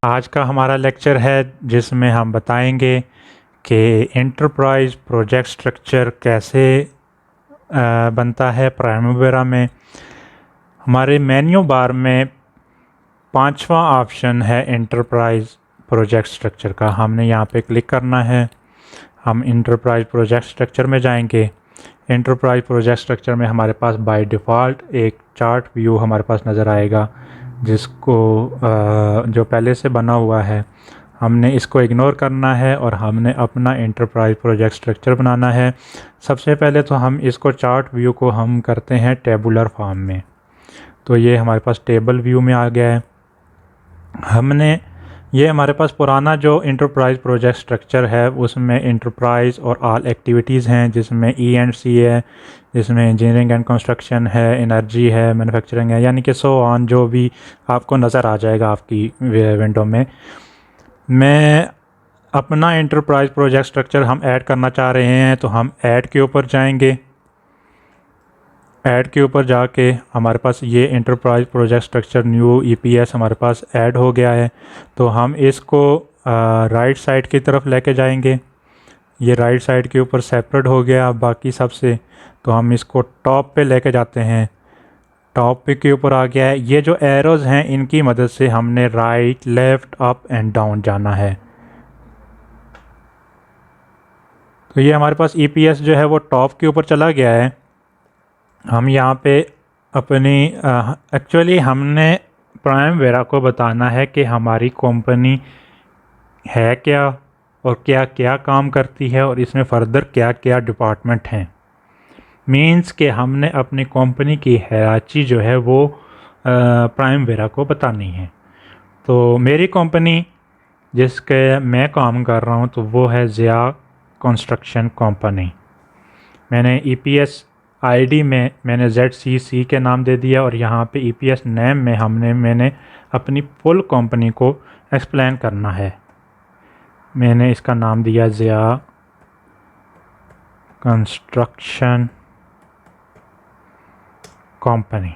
आज का हमारा लेक्चर है जिसमें हम बताएंगे कि एंटरप्राइज प्रोजेक्ट स्ट्रक्चर कैसे बनता है प्राइमवेरा में। हमारे मेन्यू बार में पांचवा ऑप्शन है एंटरप्राइज प्रोजेक्ट स्ट्रक्चर का। हमने यहाँ पे क्लिक करना है। हम एंटरप्राइज प्रोजेक्ट स्ट्रक्चर में जाएंगे। एंटरप्राइज प्रोजेक्ट स्ट्रक्चर में हमारे पास बाय डिफ़ॉल्ट एक चार्ट व्यू हमारे पास नज़र आएगा, जिसको जो पहले से बना हुआ है। हमने इसको इग्नोर करना है और हमने अपना एंटरप्राइज प्रोजेक्ट स्ट्रक्चर बनाना है। सबसे पहले तो हम इसको चार्ट व्यू को हम करते हैं टेबुलर फॉर्म में। तो ये हमारे पास टेबल व्यू में आ गया है। ये हमारे पास पुराना जो इंटरप्राइज प्रोजेक्ट स्ट्रक्चर है उसमें इंटरप्राइज और ऑल एक्टिविटीज़ हैं, जिसमें E&C है, जिसमें इंजीनियरिंग एंड कंस्ट्रक्शन है, एनर्जी है, मैन्युफैक्चरिंग है, यानी कि सो ऑन जो भी आपको नज़र आ जाएगा आपकी विंडो में। मैं अपना इंटरप्राइज प्रोजेक्ट स्ट्रक्चर हम ऐड करना चाह रहे हैं, तो हम ऐड के ऊपर जाएंगे। ऐड के ऊपर जाके हमारे पास ये enterprise project structure new EPS हमारे पास ऐड हो गया है। तो हम इसको राइट साइड की तरफ लेके जाएंगे। ये राइट साइड के ऊपर सेपरेट हो गया बाकी सबसे। तो हम इसको टॉप पे लेके जाते हैं। टॉप पे के ऊपर आ गया है। ये जो एरोज़ हैं इनकी मदद से हमने right, left, up and down जाना है। तो ये हमारे पास EPS जो है वो टॉप के ऊपर चला गया है। हम यहाँ पे अपनी एक्चुअली हमने प्राइमवेरा को बताना है कि हमारी कंपनी है क्या और क्या क्या काम करती है और इसमें फ़र्दर क्या क्या डिपार्टमेंट हैं। मींस कि हमने अपनी कंपनी की हायरार्ची जो है वो प्राइमवेरा को बतानी है। तो मेरी कंपनी जिसके मैं काम कर रहा हूँ तो वो है ज़िया कंस्ट्रक्शन कंपनी। मैंने EPS ID में मैंने ZCC के नाम दे दिया और यहाँ पे EPS नेम में मैंने अपनी फुल कंपनी को एक्सप्लेन करना है। मैंने इसका नाम दिया Zia construction company.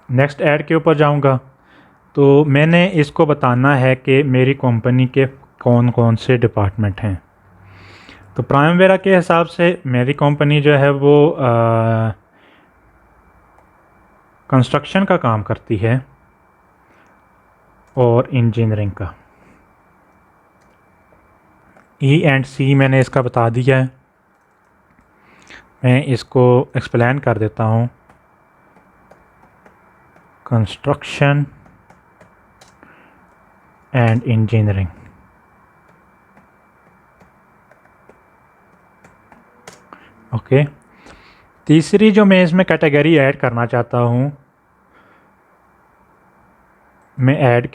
Next add के ऊपर जाऊँगा तो मैंने इसको बताना है कि मेरी कंपनी के कौन कौन से डिपार्टमेंट हैं। तो प्राइमवेरा के हिसाब से मेरी कंपनी जो है वो कंस्ट्रक्शन का काम करती है और इंजीनियरिंग का। E&C मैंने इसका बता दिया है। मैं इसको एक्सप्लेन कर देता हूँ। Construction and engineering. ओके। तीसरी जो मैं इसमें कैटेगरी ऐड करना चाहता हूँ, मैं ऐड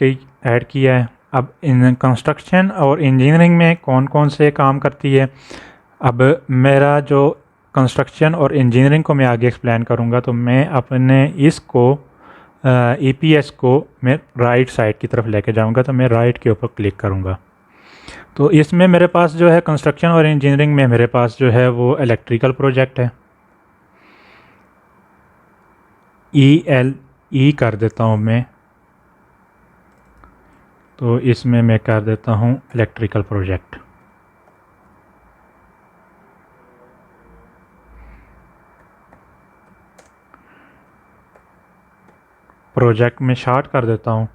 किया है। अब इन कंस्ट्रक्शन और इंजीनियरिंग में कौन कौन से काम करती है। अब मेरा जो कंस्ट्रक्शन और इंजीनियरिंग को मैं आगे एक्सप्लेन करूँगा, तो मैं अपने इसको EPS को मैं राइट साइड की तरफ लेके जाऊँगा। तो मैं राइट के ऊपर क्लिक करूँगा। तो इसमें मेरे पास जो है कंस्ट्रक्शन और इंजीनियरिंग में मेरे पास जो है वो इलेक्ट्रिकल प्रोजेक्ट है। ELE कर देता हूँ मैं। तो इसमें मैं कर देता हूँ इलेक्ट्रिकल प्रोजेक्ट। प्रोजेक्ट में शॉर्ट कर देता हूँ।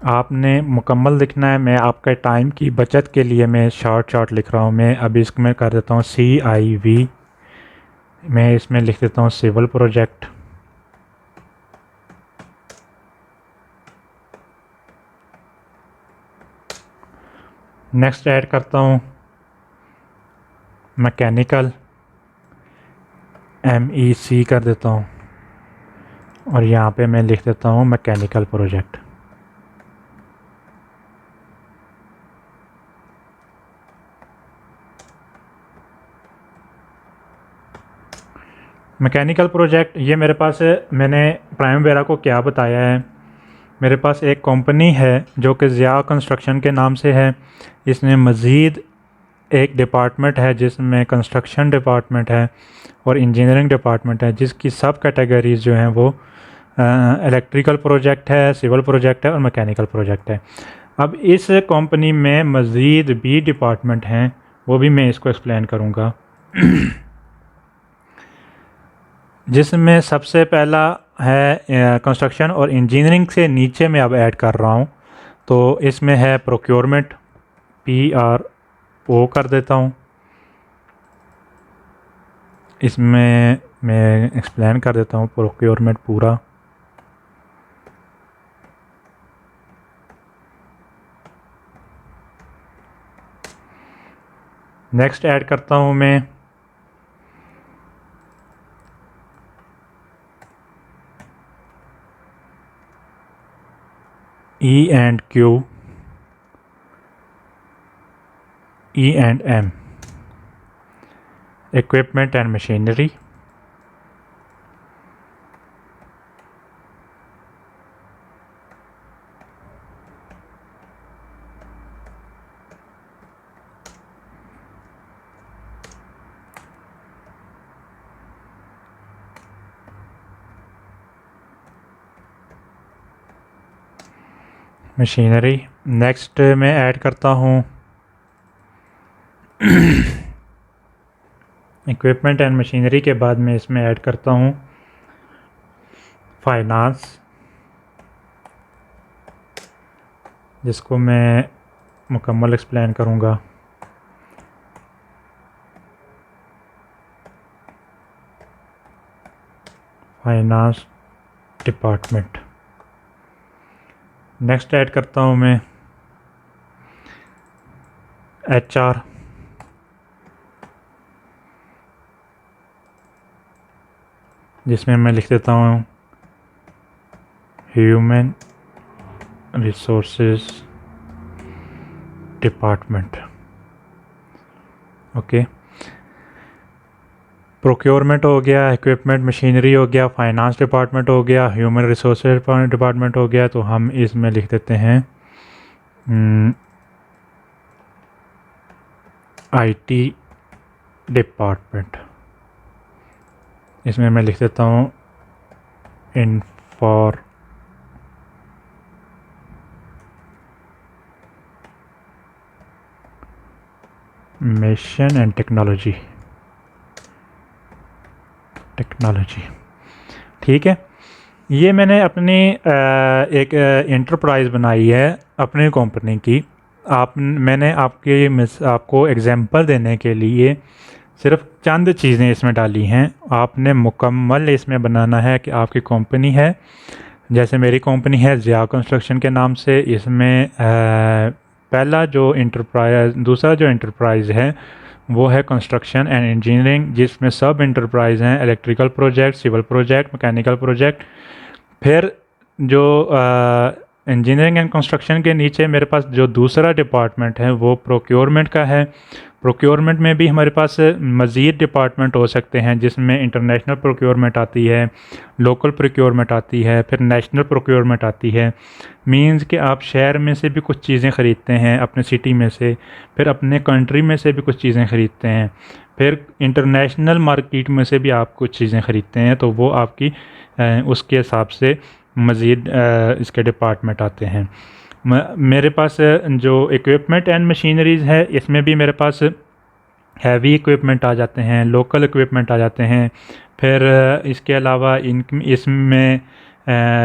आपने मुकम्मल लिखना है। मैं आपके टाइम की बचत के लिए मैं शॉर्ट लिख रहा हूँ। मैं अभी इसमें कर देता हूँ CIV। मैं इसमें लिख देता हूँ सिविल प्रोजेक्ट। नेक्स्ट ऐड करता हूँ मैकेनिकल, MEC कर देता हूँ और यहाँ पे मैं लिख देता हूँ मैकेनिकल प्रोजेक्ट। मैकेनिकल प्रोजेक्ट ये मेरे पास है। मैंने प्राइमवेरा को क्या बताया है, मेरे पास एक कंपनी है जो कि ज़िया कंस्ट्रक्शन के नाम से है। इसमें मज़ीद एक डिपार्टमेंट है जिसमें कंस्ट्रक्शन डिपार्टमेंट है और इंजीनियरिंग डिपार्टमेंट है, जिसकी सब कैटेगरीज़ जो हैं वो इलेक्ट्रिकल प्रोजेक्ट है, सिविल प्रोजेक्ट है और मैकेनिकल प्रोजेक्ट है। अब इस कंपनी में मज़ीद भी डिपार्टमेंट हैं, वो भी मैं इसको एक्सप्लेन करूँगा। जिसमें सबसे पहला है कंस्ट्रक्शन और इंजीनियरिंग से नीचे मैं अब ऐड कर रहा हूँ। तो इसमें है प्रोक्योरमेंट, PRO कर देता हूँ। इसमें मैं एक्सप्लेन कर देता हूँ प्रोक्योरमेंट पूरा। नेक्स्ट ऐड करता हूँ मैं E&Q, E&M, equipment and machinery. Machinery next मैं ऐड करता हूँ इक्विपमेंट एंड मशीनरी के बाद मैं इसमें ऐड करता हूँ फाइनेंस, जिसको मैं मुकम्मल एक्सप्लेन करूँगा। Finance department. नेक्स्ट ऐड करता हूँ मैं HR, जिसमें मैं लिख देता हूँ human resources department. Okay, procurement हो गया, इक्विपमेंट मशीनरी हो गया, फाइनेंस डिपार्टमेंट हो गया, ह्यूमन रिसोर्सेज डिपार्टमेंट हो गया। तो हम इसमें लिख देते हैं IT डिपार्टमेंट। इसमें मैं लिख देता हूँ इंफॉर्मेशन एंड टेक्नोलॉजी। ठीक है, ये मैंने अपनी एक इंटरप्राइज़ बनाई है अपनी कंपनी की। मैंने आपको एग्जांपल देने के लिए सिर्फ चंद चीज़ें इसमें डाली हैं। आपने मुकम्मल इसमें बनाना है कि आपकी कंपनी है, जैसे मेरी कंपनी है ज़िया कंस्ट्रक्शन के नाम से। इसमें दूसरा जो इंटरप्राइज़ है वो है कंस्ट्रक्शन एंड इंजीनियरिंग, जिसमें सब इंटरप्राइज़ हैं electrical project, civil project, mechanical project. फिर जो इंजीनियरिंग एंड कंस्ट्रक्शन के नीचे मेरे पास जो दूसरा डिपार्टमेंट है वो प्रोक्योरमेंट का है। प्रोक्योरमेंट में भी हमारे पास मज़ीद डिपार्टमेंट हो सकते हैं, जिसमें इंटरनेशनल प्रोक्योरमेंट आती है, लोकल प्रोक्योरमेंट आती है, फिर नेशनल प्रोक्योरमेंट आती है। मींस कि आप शहर में से भी कुछ चीज़ें ख़रीदते हैं, अपने सिटी में से, फिर अपने कंट्री में से भी कुछ चीज़ें ख़रीदते हैं, फिर इंटरनेशनल मार्केट में से भी आप कुछ चीज़ें ख़रीदते हैं। तो वो आपकी उसके हिसाब से मज़ीद इसके डिपार्टमेंट आते हैं। मेरे पास जो इक्विपमेंट एंड मशीनरीज़ है, इसमें भी मेरे पास हैवी इक्विपमेंट आ जाते हैं, लोकल इक्विपमेंट आ जाते हैं। फिर इसके अलावा इसमें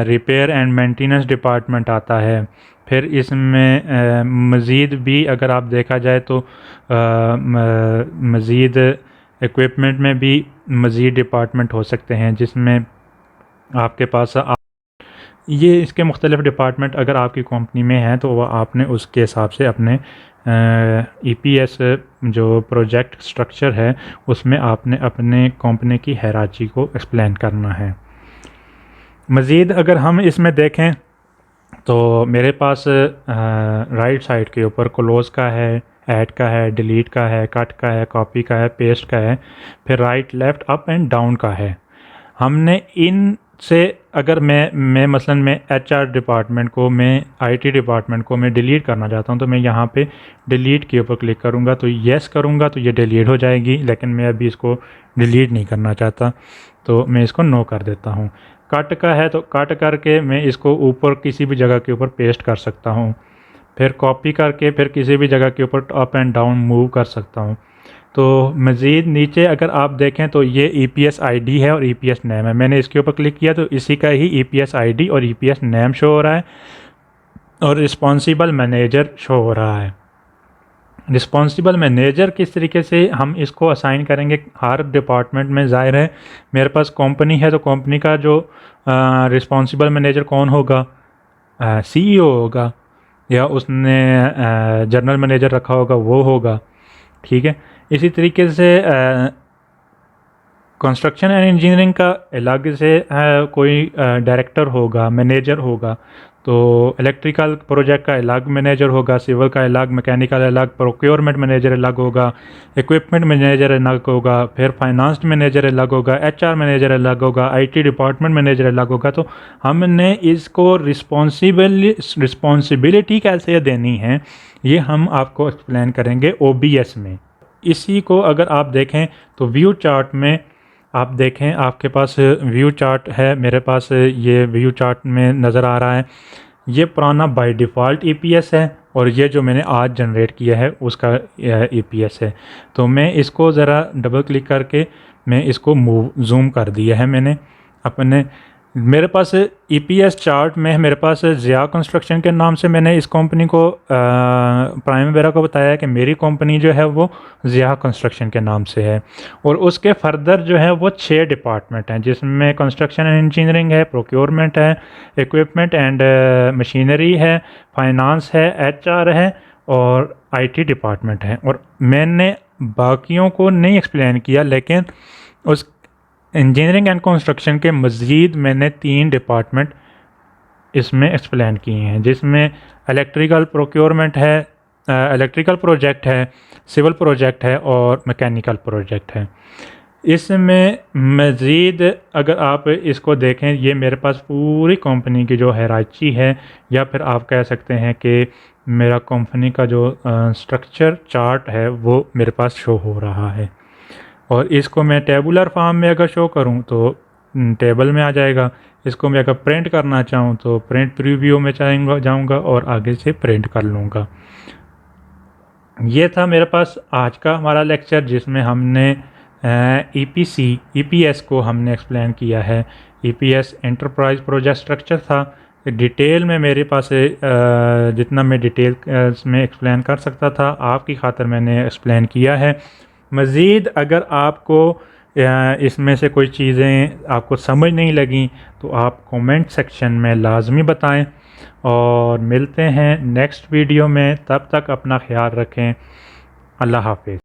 रिपेयर एंड मेंटेनेंस डिपार्टमेंट आता है। फिर इसमें मज़ीद भी अगर आप देखा जाए तो मज़ीद इक्विपमेंट में भी मज़ीद डिपार्टमेंट हो सकते हैं, जिसमें आपके पास ये इसके मुख्तलिफ़ डिपार्टमेंट अगर आपकी कंपनी में हैं तो वह आपने उसके हिसाब से अपने EPS जो प्रोजेक्ट स्ट्रक्चर है उसमें आपने अपने कंपनी की हायरार्की को एक्सप्लेन करना है। मज़ीद अगर हम इसमें देखें तो मेरे पास राइट साइड के ऊपर क्लोज़ का है, ऐड का है, डिलीट का है, कट का है, कॉपी का है, पेस्ट का है, फिर right, left, up and down का है। हमने इन से अगर मैं मसलन मैं HR डिपार्टमेंट को, मैं IT डिपार्टमेंट को मैं डिलीट करना चाहता हूं, तो मैं यहाँ पे डिलीट के ऊपर क्लिक करूँगा, तो येस करूँगा तो ये डिलीट हो जाएगी। लेकिन मैं अभी इसको डिलीट नहीं करना चाहता, तो मैं इसको नो कर देता हूँ। कट का है तो कट करके मैं इसको ऊपर किसी भी जगह के ऊपर पेस्ट कर सकता हूँ, फिर कॉपी करके फिर किसी भी जगह के ऊपर अप एंड डाउन मूव कर सकता हूँ। तो मज़ीद नीचे अगर आप देखें तो ये EPS ID है और EPS नेम है। मैंने इसके ऊपर क्लिक किया तो इसी का ही EPS ID और EPS नेम शो हो रहा है और रिस्पॉन्सिबल मैनेजर शो हो रहा है। रिस्पॉन्सिबल मैनेजर किस तरीके से हम इसको असाइन करेंगे, हर डिपार्टमेंट में ज़ाहिर है मेरे पास कंपनी है तो कंपनी का जो रिस्पॉन्सिबल मैनेजर कौन होगा, CEO होगा, या उसने जनरल मैनेजर रखा होगा वो होगा। ठीक है, इसी तरीके से कंस्ट्रक्शन एंड इंजीनियरिंग का अलग से कोई डायरेक्टर होगा, मैनेजर होगा। तो इलेक्ट्रिकल प्रोजेक्ट का अलग मैनेजर होगा, सिविल का अलग, मैकेनिकल अलग, प्रोक्योरमेंट मैनेजर अलग होगा, इक्विपमेंट मैनेजर अलग होगा, फिर फाइनेंस मैनेजर अलग होगा, HR मैनेजर अलग होगा, IT डिपार्टमेंट मैनेजर अलग होगा। तो हमने इसको रिस्पॉन्सिबिलिटी कैसे देनी है ये हम आपको एक्सप्लेन करेंगे OBS में। इसी को अगर आप देखें तो व्यू चार्ट में आप देखें, आपके पास व्यू चार्ट है, मेरे पास ये व्यू चार्ट में नज़र आ रहा है। ये पुराना बाय डिफ़ॉल्ट EPS है और ये जो मैंने आज जनरेट किया है उसका EPS है। तो मैं इसको ज़रा डबल क्लिक करके मैं इसको जूम कर दिया है मैंने अपने। मेरे पास EPS चार्ट में मेरे पास ज़िया कंस्ट्रक्शन के नाम से मैंने इस कंपनी को प्राइम वेरा को बताया है कि मेरी कंपनी जो है वो ज़िया कंस्ट्रक्शन के नाम से है। और उसके फर्दर जो है वो 6 डिपार्टमेंट हैं जिसमें कंस्ट्रक्शन एंड इंजीनियरिंग है, प्रोक्योरमेंट है, इक्विपमेंट एंड मशीनरी है, फाइनेंस है, HR है और IT डिपार्टमेंट है। और मैंने बाकियों को नहीं एक्सप्लेन किया, लेकिन उस इंजीनियरिंग एंड कंस्ट्रक्शन के मज़ीद मैंने 3 डिपार्टमेंट इसमें एक्सप्लेन किए हैं, जिसमें इलेक्ट्रिकल प्रोक्योरमेंट है, इलेक्ट्रिकल प्रोजेक्ट है, सिविल प्रोजेक्ट है और मैकेनिकल प्रोजेक्ट है। इसमें मज़ीद अगर आप इसको देखें, ये मेरे पास पूरी कंपनी की जो हायरार्की है, या फिर आप कह सकते हैं कि मेरा कंपनी का जो स्ट्रक्चर चार्ट है वो मेरे पास शो हो रहा है। और इसको मैं टेबुलर फॉर्म में अगर शो करूं तो टेबल में आ जाएगा। इसको मैं अगर प्रिंट करना चाहूं तो प्रिंट प्रीव्यू में जाऊंगा और आगे से प्रिंट कर लूँगा। ये था मेरे पास आज का हमारा लेक्चर जिसमें हमने EPS को हमने एक्सप्लेन किया है। EPS एंटरप्राइज प्रोजेक्ट स्ट्रक्चर था। डिटेल में मेरे पास जितना मैं डिटेल में एक्सप्लेन कर सकता था आपकी खातिर मैंने एक्सप्लेन किया है। मज़ीद अगर आपको इसमें से कोई चीज़ें आपको समझ नहीं लगी तो आप कमेंट सेक्शन में लाजमी बताएं। और मिलते हैं नेक्स्ट वीडियो में, तब तक अपना ख्याल रखें। अल्लाह हाफिज़।